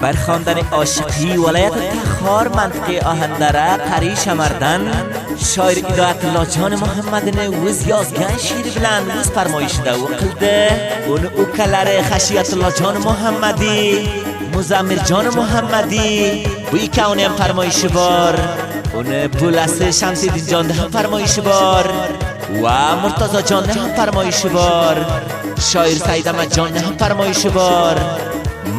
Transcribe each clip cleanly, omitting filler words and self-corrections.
برخواندن عاشقی ولایت تخار منطقه آهندره قری شمردن شاعر هدایت الله جان محمدni o'z yozgan she'ri bilan o'z farmoyishida o'qildi. Uni ukalari Xashiyatullo jon Muhammadi, Muzammil jon Muhammadi bu ikkovini ham farmoyishi bor. Uni bulasi Shamsiddin jonda ham farmoyishi bor va Murtazo jonda ham farmoyishi bor. Shoir Said Ahmad jonda ham farmoyishi bor.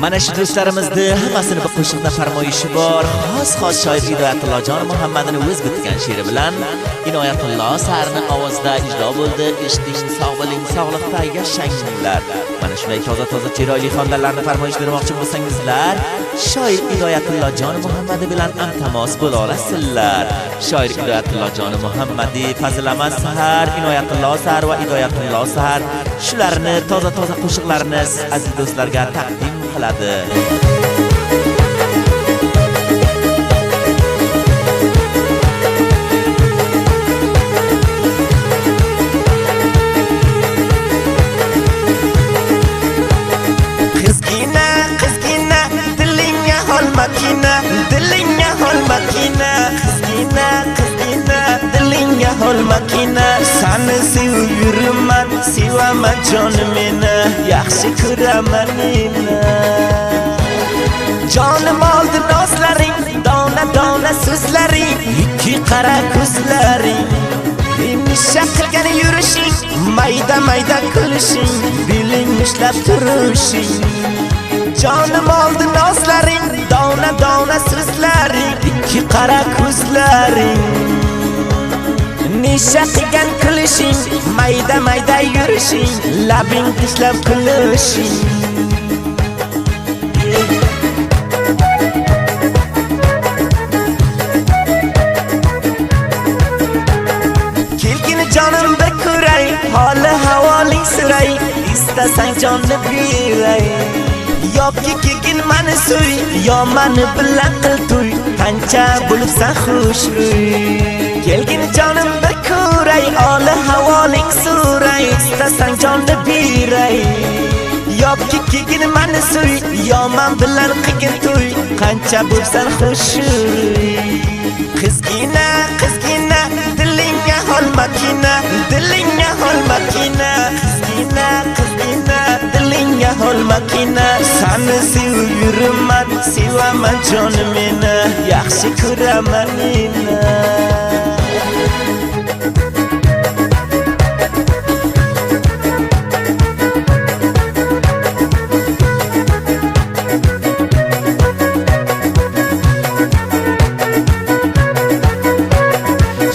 Mana shu do'stlarimizni hammasini bir qo'shiqda farmoyishi bor. Xos shoir Hidayatullo jon Muhammadni o'z bitgan she'ri bilan Inoyatullo Sarni ovozida ijro bo'ldi. Eshiting, sog' bo'ling, sog'likda yashanglar. Mana shunday toza chiroyli xondalarni farmoyish bermoqchi bo'lsangizlar, shoir Hidayatullo jon Muhammadi bilan iltimos bo'la olasizlar. Shoir Hidayatullo jon Muhammadi, Fazilamat Sahar, Inoyatullo Sar va Hidayatullo Sar shularni toza qo'shiqlarini aziz do'stlarga taqdim qiladi. Qizgina dilingga hol makina, dilingga hol makina, qizgina dilingga hol makina. Seni sevib yuraman, sevaman jonim meni, yaxshi ko'raman meni. Jonim oldi nozlaring, dona so'zlaring, ikki qara ko'zlaring. Nemisha qilgan yurishing, mayda kulishing, diling ishlab turishing. Jonim oldi nozlaring, dona so'zlaring, ikki qara ko'zlaring. Nisha qilgan kulishing, mayda yurishing, labing tishlab kulishing. Kelgin jonim bir ko'ray, holi havoling siray, istasang jonni beray. Yoki kelgin mani so'y, yo mani bilan qil to'y, qancha bo'libsan xushro'y. Kelgin jonim bir ko'ray, holi havoling suray, istasang jonni beray. Yoki kelgin mani so'y, yo men bilan qilgin to'y, qancha bo'libsan xushro'y. Qizgina dilingga hol makina, dilingga hol makina, qizgina dilingga hol makina. Seni sevib yuraman, sevaman jonim meni, yaxshi ko'raman meni.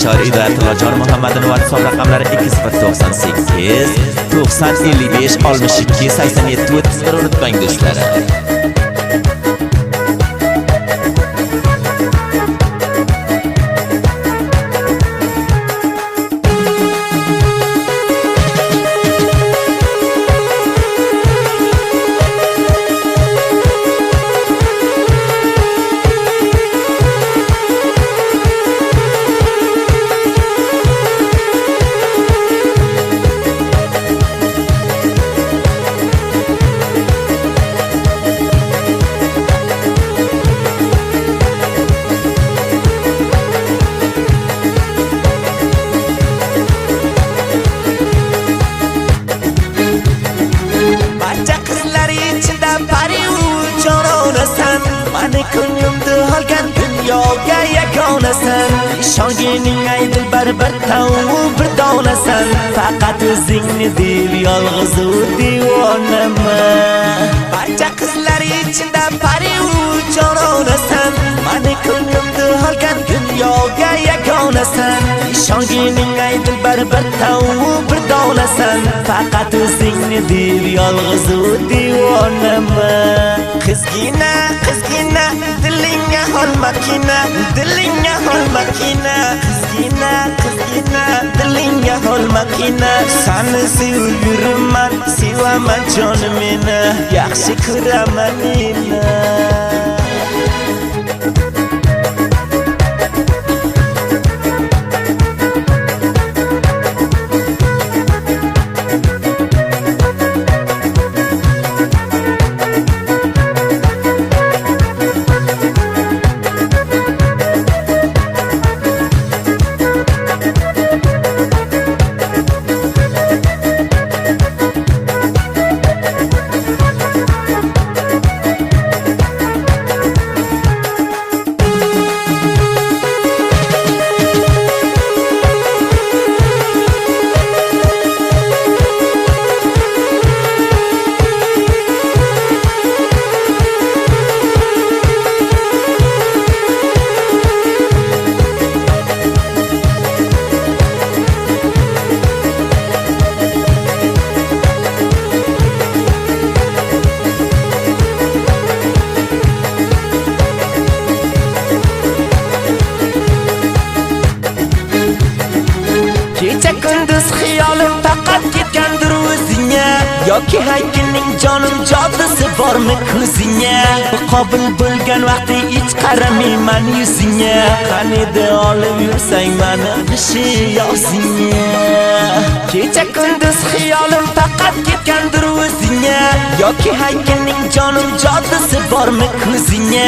Shoir Hidayatullo jon Muhammadning WhatsApp raqamlari 2098 955 62 87 o'tizni unutmang do'stlar. Mani ko'nglimda olgan dunyoga yagonasan. Ishonganing ay dilbar bir tavu bir donasan. Faqat o'zingni deb yolg'iz u devonaman. Barcha qizlar ichida pariu jononasan. Mani ko'nglimda olgan dunyoga yagonasan. Ishonganing ay dilbar bir tavu bir donasan. Faqat o'zingni deb yolg'iz u devonaman. Qizgina dilingga hol makina, dilingga hol makina, qizgina dilingga hol makina. Seni sevib yuraman, sevaman jonim meni, yaxshi ko'raman meni. yoki haykalning jonim jodisi bormi ko'zingga qobil bo'lgan vaqtda hech qaramayman yuzingga qanida olib yursang mani qishi yozingga kecha kunduz xiyolim faqat ketgandir o'zingga yoki haykalning jonim jodisi bormi ko'zingga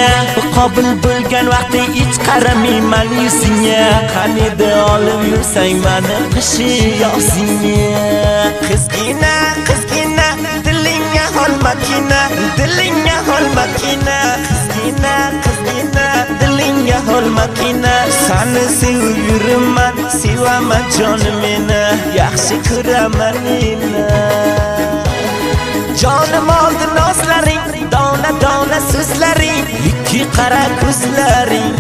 qobil bo'lgan vaqtda hech qaramayman yuzingga qanida olib yursang mani qishi yozingga qizgina qizgina dilingga hol makina dilingga hol makina qizgina qizgina dilingga hol makina seni sevib yuraman sevaman jonim meni yaxshi ko'raman meni jonim oldi nozlaring dona dona so'zlaring ikki qara ko'zlaring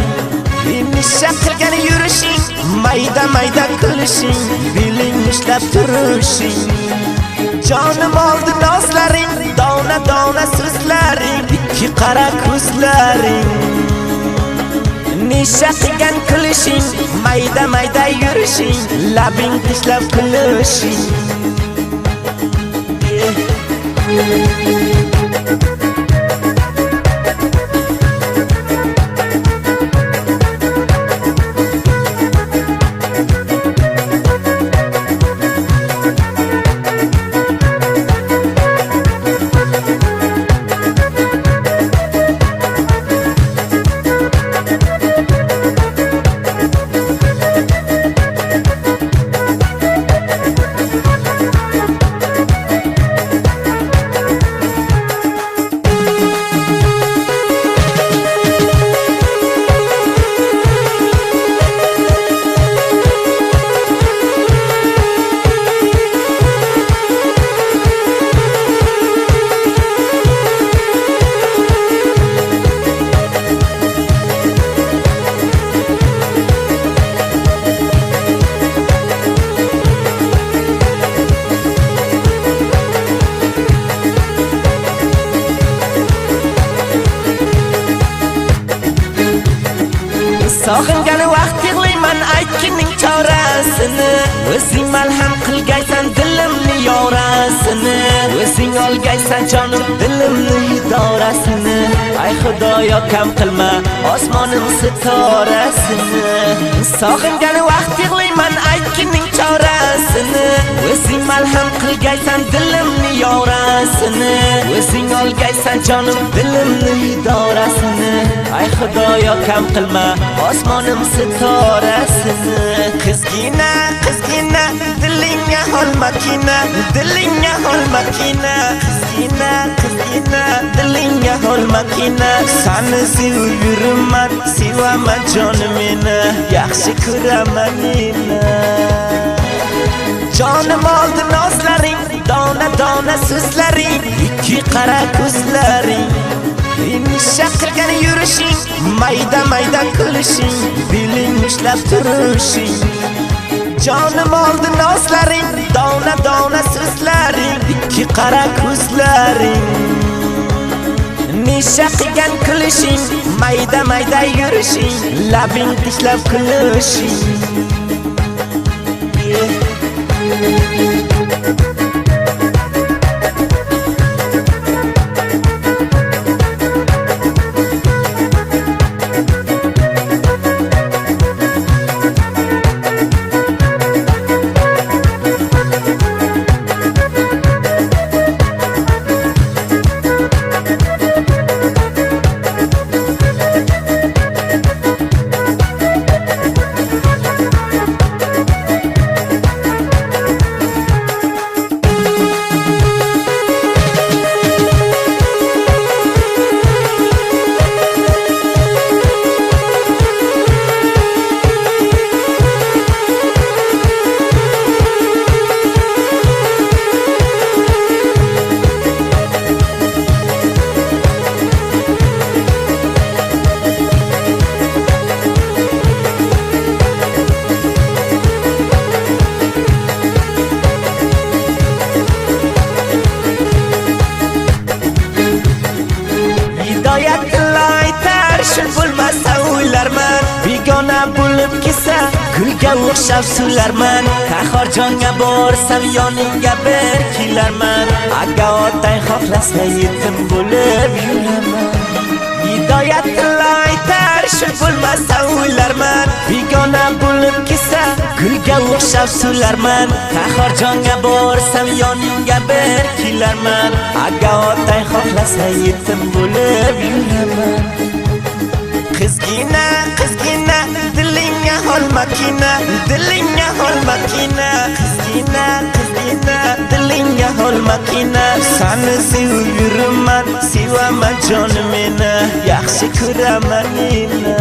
Nisha qilgan yurishing mayda mayda kulishing beling ishlab turishing jonim oldi nozlaring dona dona so'zlaring ikki qara ko'zlaring Nisha qilgan kulishing mayda mayda yurishing labing tishlab kulishing Sog'ingan vaqt yig'layman aytganing chorasini o'zing malham qilgaysan dilimni yorasini o'zing olgaysan jonim dilimni idorasini ay xudoyo kam qilma osmonim sitorasini sog'ingan vaqt yig'layman aytganing chorasini o'zing malham qilgaysan dilimni yorasini o'zing olgaysan jonim dilimni idorasini ay xudoyo kam qilma osmonim sitorasini qizgina qizgina dilingga hol makina dilingga hol makina qizgina qizgina dilingga hol makina seni sevib yuraman sevaman jonim meni yaxshi ko'raman meni jonim oldi nozlaring dona dona so'zlaring ikki qara ko'zlaring Nisha qilgan yurishing mayda mayda kulishing beling ishlab turishing jonim oldi nozlaring dona dona so'zlaring ikki qara ko'zlaring Nisha qilgan kulishing mayda mayda yurishing labing tishlab kulishing o'xshab suvlarman Qahorjonga borsam yoningga bir kelarman Agar otang xohlasa yetim bo'lib yuraman Hidoyat tilla aytar shu bo'lmasa o'ylarman Begona bo'lib ketsa gulga o'xshab suvlarman Qahorjonga borsam yoningga bir kelarman Agar otang xohlasa yetim bo'lib yuraman Qizgina, qizgina, dilingga hol makina Dilingga hol makina Qizgina, qizgina, dilingga hol makina Sani sevib yuraman, sevaman jonim meni Yaxshi ko'raman meni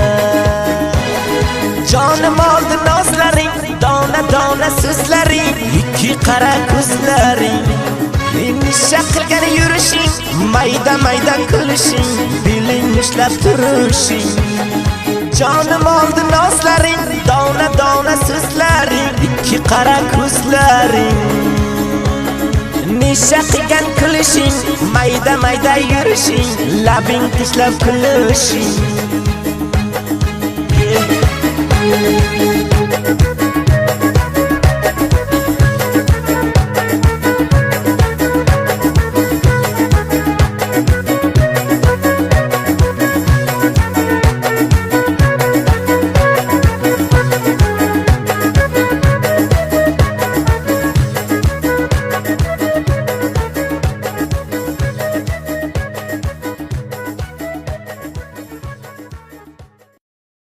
Jonim oldi nozlaring, dona dona so'zlaring Ikki qara ko'zlaring Meni shaqilgan yurishing, mayda mayda kulishing Beling ushlab turishing Jonim oldi nozlaring, dona dona so'zlaring Ikki qara ko'zlaring Nisha qilgan kulishing, mayda mayda yurishing Labing tishlab kulishing